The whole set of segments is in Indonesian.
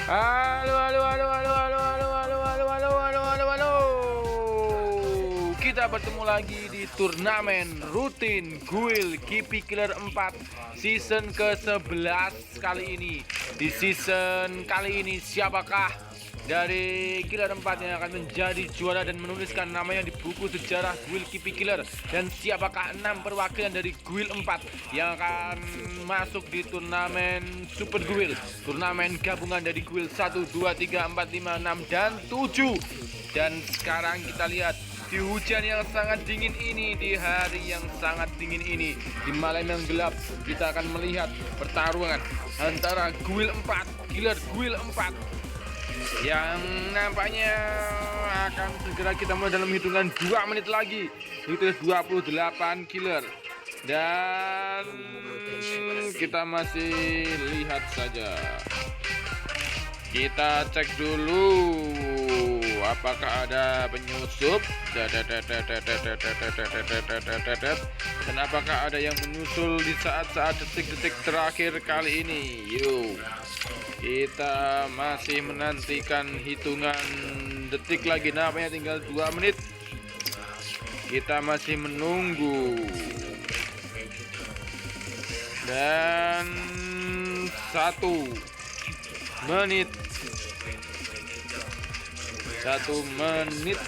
Halo, halo, halo, halo, halo, halo, halo, halo, halo, halo, halo, halo. Kita bertemu lagi di turnamen rutin Guild Kipi Killer 4 season ke-11 kali ini. Di season kali ini siapakah dari Killer 4 yang akan menjadi juara dan menuliskan namanya di buku sejarah Guild Kipi Killer? Dan siapakah 6 perwakilan dari Guild 4 yang akan masuk di turnamen Super Guild, turnamen gabungan dari Guild 1, 2, 3, 4, 5, 6, dan 7. Dan sekarang kita lihat di hujan yang sangat dingin ini, di hari yang sangat dingin ini, di malam yang gelap, kita akan melihat pertarungan antara Guild 4, Killer Guild 4 yang nampaknya akan segera kita mulai dalam hitungan 2 menit lagi. Itu 28 killer. Dan kita masih lihat saja. Kita cek dulu apakah ada penyusup dan apakah ada yang menyusul di saat-saat detik-detik terakhir kali ini. Yuk, kita masih menantikan hitungan detik lagi. Nampaknya tinggal 2 menit. Kita masih menunggu. Dan 1 menit 1 menit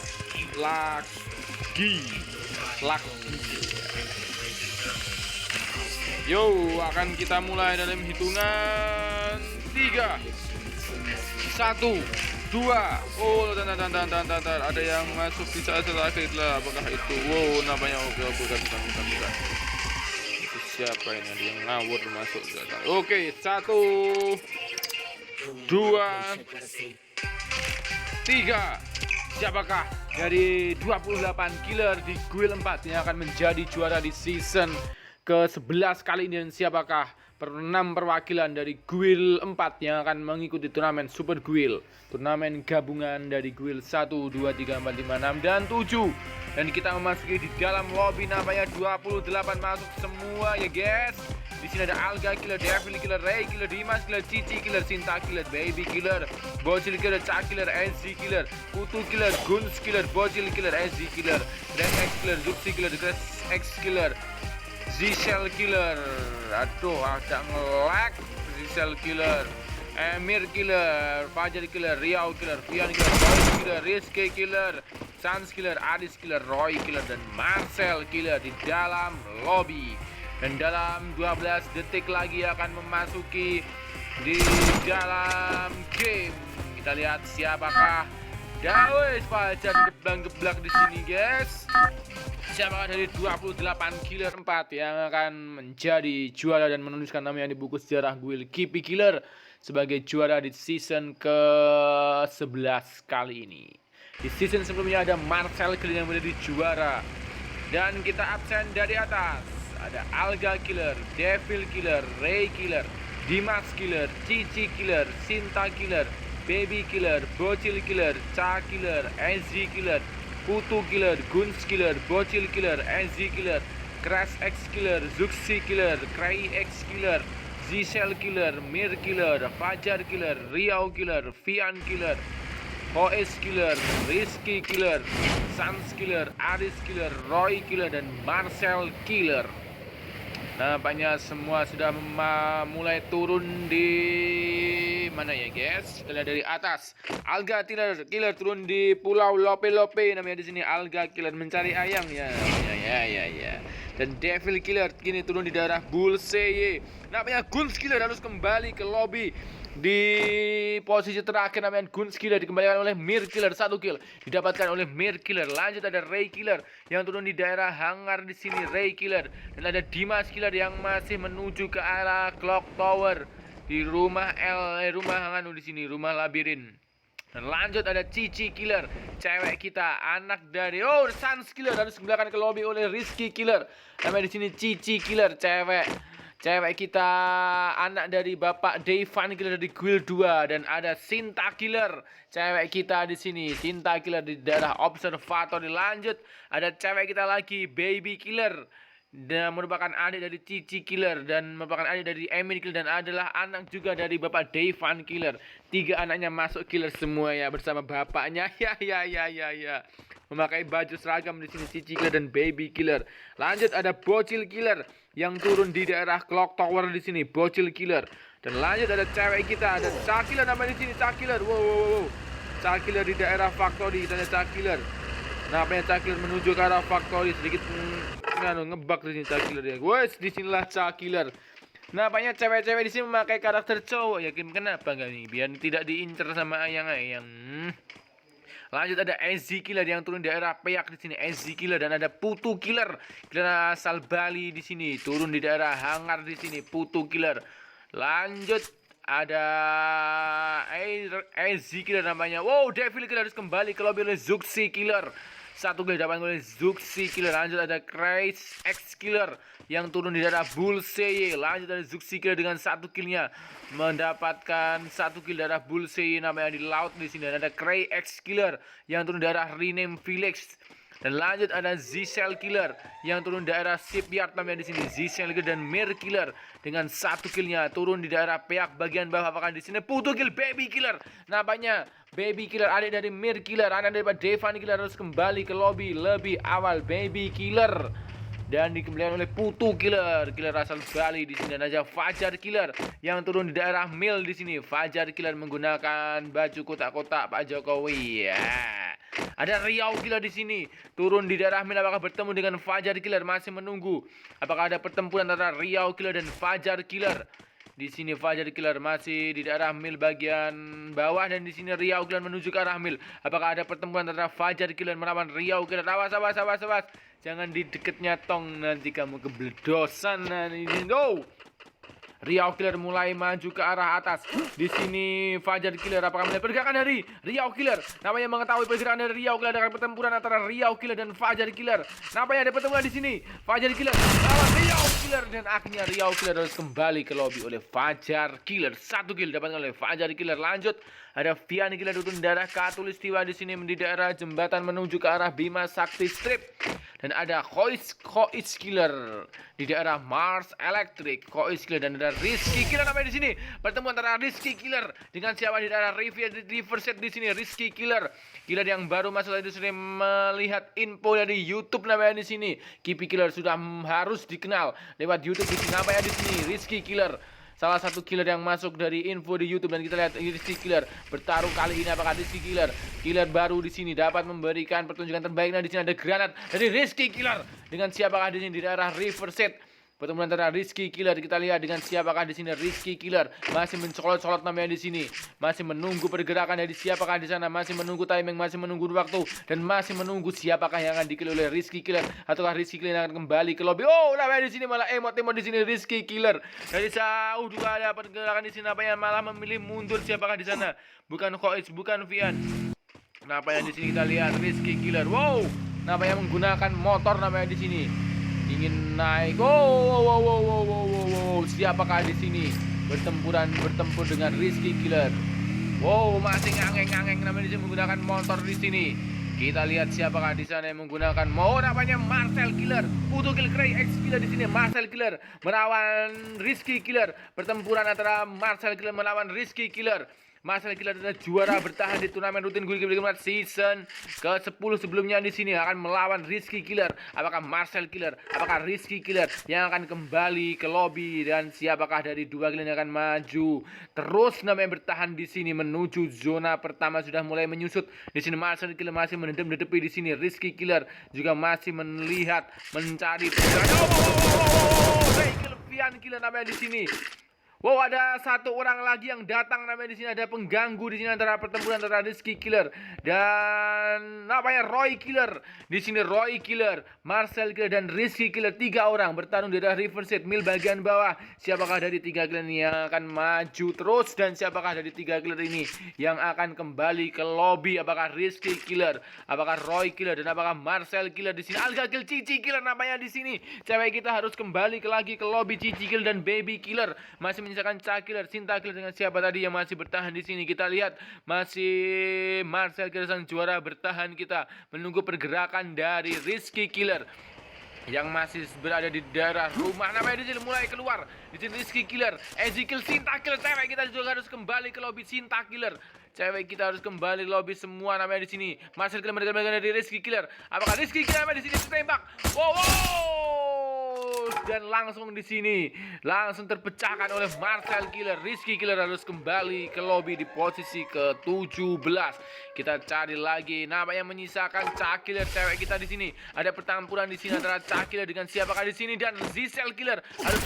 lagi. Yo, akan kita mulai dalam hitungan 3, 1, 2. Oh, tantar, ada yang masuk di saat terakhir lah. Apakah itu? Wow, namanya bukan. Itu siapa ini? Ada yang ngawur masuk. Oke, 1, 2, 3. Siapakah dari 28 killer di Guild 4 yang akan menjadi juara di season ke-11 kali ini? Dan siapakah 6 perwakilan dari Guild 4 yang akan mengikuti turnamen Super Guild, turnamen gabungan dari Guild 1, 2, 3, 4, 5, 6, dan 7. Dan kita memasuki di dalam lobby. Nampaknya 28 masuk semua ya guys. Di sini ada Alga Killer, Devil Killer, Ray Killer, Dimas Killer, Cici Killer, Sinta Killer, Baby Killer, Bocil Killer, Cak Killer, SZ Killer, Kutu Killer, Guns Killer, Bocil Killer, SZ Killer, Grand X Killer, Zuxi Killer, Grand X Killer, Zishel Killer. Aduh, ada nge-lag. Zishel Killer, Emir Killer, Fajar Killer, Riau Killer, Fian Killer, Boy Killer, Rizky Killer, Sans Killer, Adis Killer, Roy Killer, dan Marcel Killer di dalam lobby. Dan dalam 12 detik lagi akan memasuki di dalam game. Kita lihat siapakah Dawes Fajar geblak di sini guys. Siapakah dari 28 killer 4 yang akan menjadi juara dan menuliskan namanya di buku sejarah Guild Kipi Killer sebagai juara di season ke-11 kali ini. Di season sebelumnya ada Marcel Killer yang menjadi juara. Dan kita absen dari atas. Ada Alga Killer, Devil Killer, Ray Killer, Dimas Killer, Cici Killer, Sinta Killer, Baby Killer, Bocil Killer, Cak Killer, SZ Killer, Kutu Killer, Guns Killer, Bocil Killer, SZ Killer, Crash X Killer, Zuxi Killer, Cray X Killer, Zishel Killer, Mir Killer, Fajar Killer, Riau Killer, Fian Killer, OS Killer, Rizky Killer, Sans Killer, Aris Killer, Roy Killer, dan Marcel Killer. Nampaknya semua sudah mulai turun di mana ya guys? Kita lihat dari atas. Alga Killer turun di Pulau Lope namanya di sini. Alga Killer mencari ayam ya. Dan Devil Killer kini turun di daerah Bulseye. Namanya Guns Killer harus kembali ke lobby. Di posisi terakhir namanya Guns Killer dikembalikan oleh Mir Killer, 1 kill didapatkan oleh Mir Killer. Lanjut ada Ray Killer yang turun di daerah hangar di sini, Ray Killer. Dan ada Dimas Killer yang masih menuju ke arah Clock Tower di rumah di sini, rumah labirin. Dan lanjut ada Cici Killer, cewek kita, anak dari Sans Killer harus dikembalikan ke lobby oleh Rizky Killer. Namanya di sini Cici Killer, cewek kita, anak dari Bapak Devan Killer di Guild 2. Dan ada Sinta Killer, cewek kita di sini, Sinta Killer di daerah Observatory. Lanjut ada cewek kita lagi, Baby Killer dan merupakan adik dari Cici Killer dan merupakan adik dari Emily Killer dan adalah anak juga dari Bapak Devan Killer. 3 anaknya masuk killer semua ya bersama bapaknya. Ya. Memakai baju seragam di sini Cici Killer dan Baby Killer. Lanjut ada Bocil Killer yang turun di daerah Clock Tower di sini, Bocil Killer. Dan lanjut ada cewek kita, ada Cak Killer namanya di sini, Cak Killer. Wow. Cak Killer di daerah Factory, kita ada Cak Killer. Nampaknya Cak Killer menuju ke arah Factory sedikit ngebug di sini Cak Killer ya. Wes, disinilah Cak Killer. Nampaknya cewek-cewek di sini memakai karakter cowok. Yakin kenapa gak nih? Biar tidak diincar sama ayang-ayang. Lanjut ada Ezzy Killer yang turun di daerah Peak di sini, Ezzy Killer, dan ada Putu Killer, killer asal Bali di sini, turun di daerah Hangar di sini, Putu Killer. Lanjut ada Ezzy Killer namanya. Wow, Devil Killer harus kembali ke lobby oleh Zuxi Killer. 1 kill dapat oleh Zuxi Killer. Lanjut ada Craze X Killer yang turun di daerah Bullseye. Lanjut ada Zuxi Killer dengan 1 killnya mendapatkan 1 kill daerah Bullseye namanya di laut di sini. Dan ada Cray X Killer yang turun di daerah Rename Village. Dan lanjut ada Zishel Killer yang turun daerah Shipyard namanya di sini, Zishel Killer dan Mir Killer dengan 1 killnya turun di daerah Peak bagian bawah. Apakah di sini Putu Kill Baby Killer? Nampaknya Baby Killer adik dari Mir Killer, anak dari Devan Killer harus kembali ke lobby lebih awal. Baby Killer dan dikembalikan oleh Putu Killer, killer asal Bali di sini. Dan aja Fajar Killer yang turun di daerah Mil di sini. Fajar Killer menggunakan baju kotak-kotak Pak Jokowi. Ada Riau Killer di sini turun di daerah Mil. Apakah bertemu dengan Fajar Killer? Masih menunggu. Apakah ada pertempuran antara Riau Killer dan Fajar Killer? Di sini Fajar Killer masih di daerah Mil bagian bawah dan di sini Riau Killer menuju ke arah Mil. Apakah ada pertempuran antara Fajar Killer melawan Riau Killer? Awas. Jangan di deketnya tong, nanti kamu kebledosan. No. Riau Killer mulai maju ke arah atas. Di sini Fajar Killer apakah melihat pergerakan dari Riau Killer? Namanya mengetahui pergerakan dari Riau Killer dengan pertempuran antara Riau Killer dan Fajar Killer. Nampaknya ada pertempuran di sini. Fajar Killer lawan Riau Killer dan akhirnya Riau Killer harus kembali ke lobby oleh Fajar Killer. 1 kill dapatkan oleh Fajar Killer. Lanjut ada Vian Killer turun daerah Katulistiwa di sini di daerah jembatan menuju ke arah Bima Sakti Strip. Dan ada Kois Killer di daerah Mars Electric, Kois Killer, dan ada Rizky Killer namanya di sini. Pertemuan antara Rizky Killer dengan siapa di daerah Riverset di sini. Rizky Killer yang baru masuk tadi sini melihat info dari YouTube namanya di sini. Kipi Killer sudah harus dikenal lewat YouTube di sini. Namanya di sini Rizky Killer, salah satu killer yang masuk dari info di YouTube. Dan kita lihat Rizky Killer bertaruh kali ini. Apakah Rizky Killer baru di sini dapat memberikan pertunjukan terbaik? Nah, di sini ada granat dari Rizky Killer dengan siapakah di sini di daerah Riverset. Pertemuan antara Rizky Killer, kita lihat dengan siapakah di sini. Rizky Killer masih mencolot-colot namanya di sini, masih menunggu pergerakan dari siapakah di sana, masih menunggu timing, masih menunggu waktu, dan masih menunggu siapakah yang akan dikill oleh Rizky Killer, ataukah Rizky Killer yang akan kembali ke lobby. Oh, namanya di sini malah emot di sini Rizky Killer. Dari jauh juga ada pergerakan di sini, nampaknya malah memilih mundur siapakah di sana. Bukan Kois, bukan Vian. Nampaknya di sini kita lihat Rizky Killer. Wow, nampaknya menggunakan motor namanya di sini. Ingin naik. Wow. Siapakah di sini bertempur dengan Rizky Killer? Wow, masih ngangeng namanya di sini menggunakan motor di sini. Kita lihat siapakah di sana yang menggunakan namanya Marcel Killer. Putu Kill Cray X Killer di sini. Marcel Killer melawan Rizky Killer. Pertempuran antara Marcel Killer melawan Rizky Killer. Marcel Killer adalah juara bertahan di turnamen rutin Guild Games season ke-10 sebelumnya. Di sini akan melawan Rizky Killer. Apakah Marcel Killer, apakah Rizky Killer yang akan kembali ke lobby, dan siapakah dari 2 killer yang akan maju terus namanya bertahan di sini menuju zona pertama sudah mulai menyusut. Di sini Marcel Killer masih menendam-dedepi di sini. Rizky Killer juga masih melihat mencari Vian Killer namanya di sini. Wow, ada 1 orang lagi yang datang namanya di sini. Ada pengganggu di sini antara pertempuran antara Rizky Killer dan namanya Roy Killer. Di sini Roy Killer, Marcel Killer, dan Rizky Killer. 3 orang bertarung di daerah Riverset Mil bagian bawah. Siapakah dari 3 killer ini yang akan maju terus, dan siapakah dari 3 killer ini yang akan kembali ke lobby? Apakah Rizky Killer, apakah Roy Killer, dan apakah Marcel Killer? Di sini Alga Kill, Cici Killer namanya di sini. Cewek kita harus kembali lagi ke lobby. Cici Killer dan Baby Killer masih menyisakan Cak Killer, Cinta Killer, dengan siapa tadi yang masih bertahan di sini. Kita lihat masih Marcel Killer sang juara bertahan. Kita menunggu pergerakan dari Rizky Killer. yang masih berada di daerah rumah. Namanya di sini mulai keluar. Di sini Rizky Killer, Ezekiel Sinta Killer. Cewek kita juga harus kembali ke lobby Sinta Killer. Cewek kita harus kembali ke lobby semua namanya di sini. Marcel Killer mereka dari Rizky Killer. Apakah Rizky Killer di sini ditembak? Wow, dan langsung di sini langsung terpecahkan oleh Marcel Killer. Rizky Killer harus kembali ke lobby di posisi ke-17. Kita cari lagi nama yang menyisakan Cak Killer. Cewek kita di sini. Ada pertempuran di sini antara Cak Killer dengan siapakah di sini dan Zisel Killer. Harus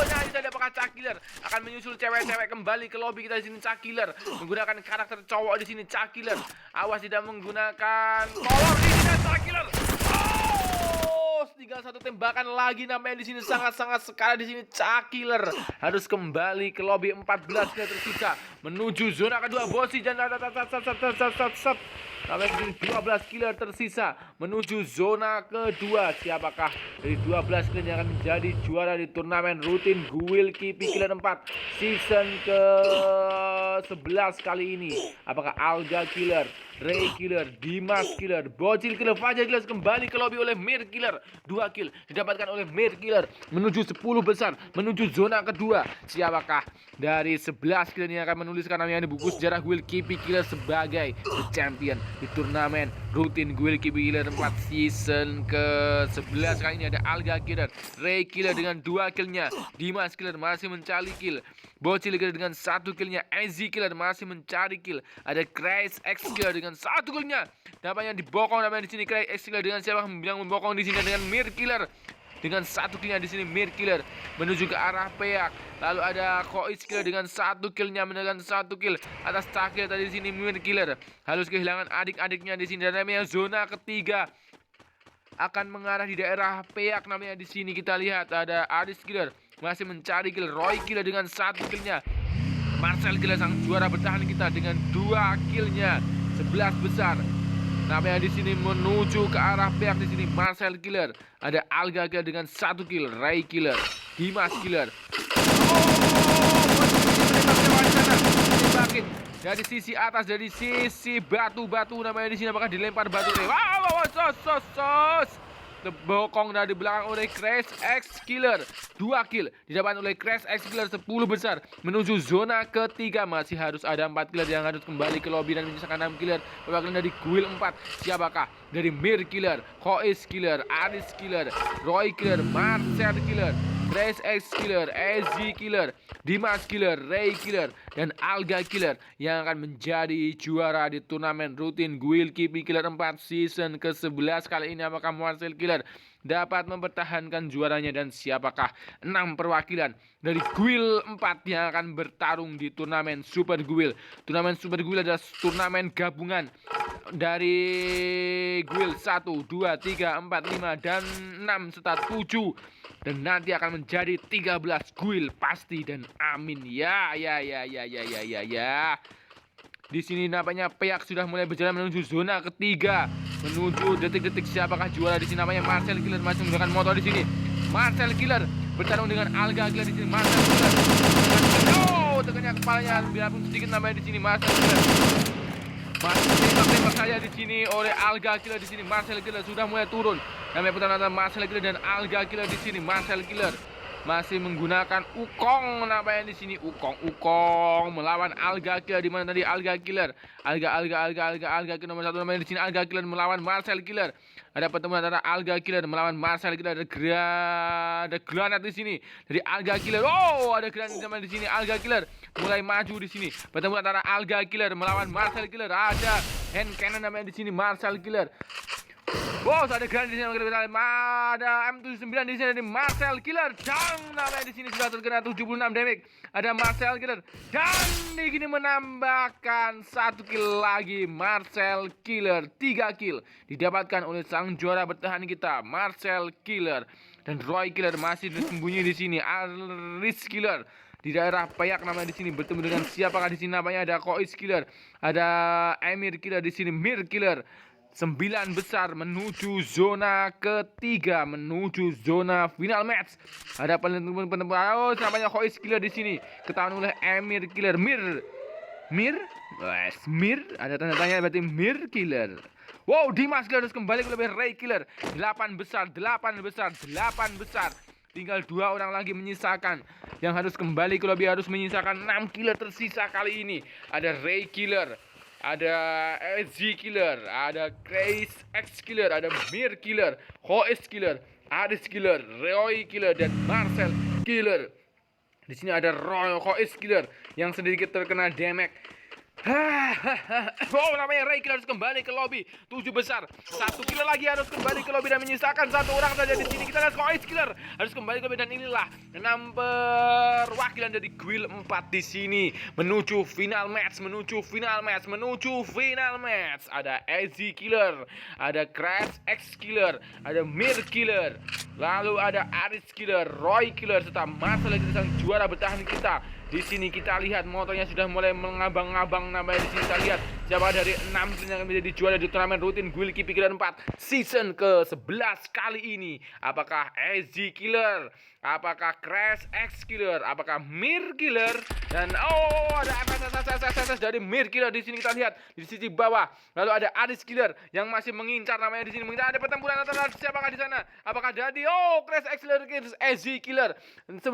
nah kita ada apakah Cak Killer akan menyusul cewek-cewek kembali ke lobby kita di sini. Cak Killer menggunakan karakter cowok di sini. Cak Killer awas tidak menggunakan kolor di sini. Cak Killer tinggal satu tembakan lagi namanya di sini sangat-sangat sekali di sini. Cak Killer harus kembali ke lobby 14 killer tersisa menuju zona kedua. Bosi dan sampai 12 killer tersisa menuju zona kedua. Siapakah dari 12 killer yang akan menjadi juara di turnamen rutin Guild Kipi Killer 4 season ke-11 kali ini? Apakah Alga Killer, Ray Killer, Dimas Killer, Bocil Killer, Fajar Killer kembali ke lobby oleh Mir Killer? 2 kill didapatkan oleh Mir Killer menuju 10 besar menuju zona kedua. Siapakah dari 11 killer yang akan menuliskan namanya di buku sejarah Guild Kipi Killer sebagai the champion di turnamen rutin Guild Kipi Killer 4 season ke-11 kali ini? Ada Alga Killer, Ray Killer dengan 2 killnya, Dimas Killer masih mencari kill, Bocil Killer dengan 1 killnya, Easy Killer masih mencari kill, ada Crash X Killer dengan 1 killnya. Namanya dibokong namanya di sini Crash X Killer dengan siapa yang membokong di sini dengan Mir Killer dengan 1 killnya di sini. Mir Killer menuju ke arah Peak. Lalu ada Kois Killer dengan 1 killnya menekan 1 kill atas Cakil tadi di sini. Mir Killer harus kehilangan adik-adiknya di sini. Dan namanya zona ketiga akan mengarah di daerah Peak namanya di sini. Kita lihat ada Aris Killer masih mencari kill, Roy Killer dengan 1 killnya, Marcel Killer sang juara bertahan kita dengan 2 killnya, 11 besar. Namanya di sini menuju ke arah Peak di sini. Marcel Killer, ada Alga Killer dengan 1 kill, Ray Killer, Dimas Killer. Tembakin dari sisi atas, dari sisi batu-batu namanya di sini. Apakah dilempar batu? Wow, sos. Terbokong dari belakang oleh Crash X Killer. 2 kill didapatkan oleh Crash X Killer, 10 besar menuju zona ketiga. Masih harus ada 4 killer yang harus kembali ke lobby dan menyisakan 6 killer perwakilan dari Guild 4. Siapakah? Dari Mir Killer, Kois Killer, Aris Killer, Roy Killer, Marcel Killer, Crash X Killer, Easy Killer, Dimas Killer, Ray Killer, dan Alga Killer yang akan menjadi juara di turnamen rutin Guild Kipi Killer 4 season ke-11 kali ini. Apakah Marcel Killer dapat mempertahankan juaranya dan siapakah 6 perwakilan dari Guild 4 yang akan bertarung di turnamen Super Guild? Turnamen Super Guild adalah turnamen gabungan dari Guild 1, 2, 3, 4, 5, dan 6 serta 7. Dan nanti akan menjadi 13 Guild pasti dan amin. Ya. Di sini nampaknya Peak sudah mulai berjalan menuju zona ketiga, menuju detik-detik siapakah juara di sini. Namanya Marcel Killer masih menggunakan motor di sini. Marcel Killer bertarung dengan Alga Killer di sini. Marcel Killer, tekannya kepalanya biarpun sedikit namanya di sini. Marcel Killer masih tembak saja di sini oleh Alga Killer di sini. Marcel Killer sudah mulai turun. Namanya pertarungan antara Marcel Killer dan Alga Killer di sini. Marcel Killer masih menggunakan Ukong namanya di sini. Ukong melawan Alga Killer. Di mana tadi Alga Killer? Alga Killer nomor 1 namanya di sini. Alga Killer melawan Marcel Killer. Ada pertemuan antara Alga Killer melawan Marcel Killer. Ada granat di sini dari Alga Killer. Oh, ada granat di sini. Alga Killer mulai maju di sini. Pertemuan antara Alga Killer melawan Marcel Killer. Ada hand cannon namanya di sini. Marcel Killer. Wow, ada granat di sini. Ada M79 di sini dari Marcel Killer. Dan namanya di sini sudah terkena 76 damage. Ada Marcel Killer dan di sini menambahkan 1 kill lagi. Marcel Killer 3 kill didapatkan oleh sang juara bertahan kita, Marcel Killer. Dan Roy Killer masih bersembunyi di sini. Aris Killer di daerah Peak namanya di sini bertemu dengan siapakah di sini? Namanya ada Kois Killer, ada Emir Killer di sini, Mir Killer. 9 besar menuju zona ketiga, menuju zona final match. Ada penentuan namanya Kois Killer di sini ketahuan oleh Emir Killer. Mir, ada tanda tanya berarti Mir Killer. Wow, Dimas Killer harus kembali ke lebih Ray Killer. 8 besar. Tinggal 2 orang lagi menyisakan. Yang harus kembali ke lobby harus menyisakan 6 killer tersisa kali ini. Ada Ray Killer, ada SG Killer, ada Grace X Killer, ada Mir Killer, Hoes Killer, Aris Killer, Roy Killer, dan Marcel Killer. Di sini ada Roy Hoes Killer yang sedikit terkena damage. Wow, namanya Ray Killer harus kembali ke lobby. 7 besar. 1 killer lagi harus kembali ke lobby dan menyisakan 1 orang saja di sini. Kita lihat Hoes Killer harus kembali ke lobby dan inilah 6 perwakilan dari Guild 4 di sini menuju final match. Ada SG Killer, ada Crash X Killer, ada Mir Killer, lalu ada Aris Killer, Roy Killer, serta Marcel Killer sang juara bertahan kita. Di sini kita lihat motornya sudah mulai mengabang-abang, namanya di sini kita lihat siapa dari 6 tim yang menjadi juara di turnamen rutin Guild Keep Killer 4 season ke-11 kali ini. Apakah SG Killer? Apakah Crash X Killer? Apakah Mir Killer? Dan ada FSS dari Mir Killer di sini kita lihat di sisi bawah. Lalu ada Aris Killer yang masih mengincar, namanya di sini mengincar. Ada pertempuran antara siapakah di sana? Apakah jadi Crash X Killer, SG Killer? 5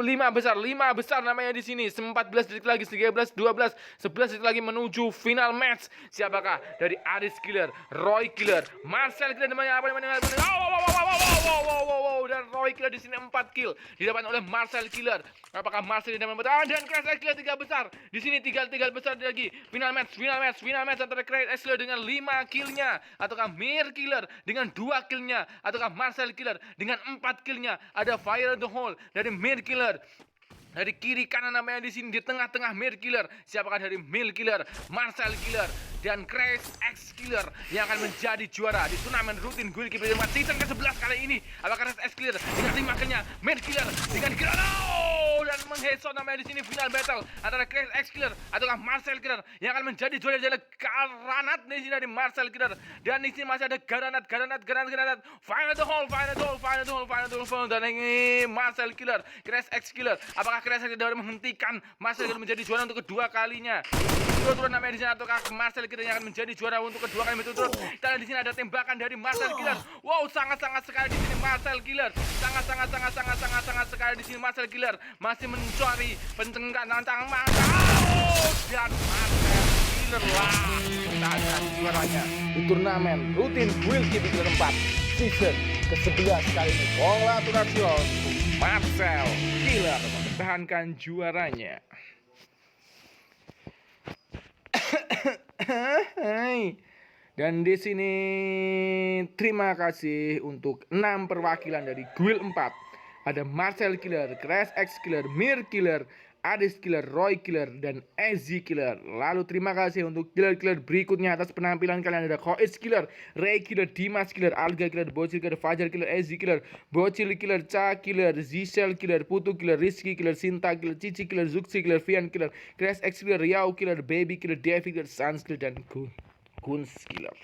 besar namanya di sini. 14 detik lagi, 13, 12, 11 detik lagi menuju final match. Siapakah dari Aris Killer, Roy Killer, Marcel Killer, namanya apa? Dan Roy Killer di sini 4 kill didapatkan oleh Marcel Killer. Apakah Marcel tidak mendapat? Dan Crash X Killer 3 besar. Di sini 3 besar lagi. Final match antara Crash X Killer dengan 5 killnya, ataukah Mir Killer dengan 2 killnya, ataukah Marcel Killer dengan 4 killnya. Ada Fire the Hole dari Mir Killer. Dari kiri kanan namanya di sini, di tengah-tengah Mir Killer. Siapakah dari Mir Killer, Marcel Killer, dan Crash X Killer yang akan menjadi juara di turnamen rutin Guild Keep Killer 4 season ke-11 kali ini? Apakah Crash X Killer dengan 5 killnya, Mir Killer dengan killer dan mengheadshot, namanya di sini final battle antara Crash X Killer ataukah Marcel Killer yang akan menjadi juara dari granat di sini dari Marcel Killer. Dan di sini masih ada granat. Final the hole dan ini Marcel Killer, Crash X Killer. Apakah Crash X Killer dapat menghentikan Marcel Killer menjadi juara untuk kedua kalinya? Turun namanya di sini, ataukah Marcel Killer yang akan menjadi juara untuk kedua kali berturut-turut? Kita lihat di sini ada tembakan dari Marcel Killer. Wow, sangat sekali di sini Marcel Killer. Sangat sekali di sini Marcel Killer masih mencari pencengahan tangan dan Marcel Killer kita akan juaranya di turnamen rutin Guild Keep Killer 4 season ke-11 kali ini. Congratulations Marcel Killer mempertahankan juaranya. Dan di sini terima kasih untuk 6 perwakilan dari Guild 4. Ada Marcel Killer, Crash X Killer, Mir Killer, Aris Killer, Roy Killer, dan SG Killer. Lalu terima kasih untuk killer-killer berikutnya atas penampilan kalian. Ada Hoes Killer, Ray Killer, Dimas Killer, Alga Killer, Bocil Killer, Fajar Killer, SG Killer, Bocil Killer, Cha Killer, Zishel Killer, Putu Killer, Rizky Killer, Sinta Killer, Cici Killer, Zuxi Killer, Fian Killer, Crash X Killer, Riau Killer, Baby Killer, Devi Killer, Sans Killer, dan Guns Killer.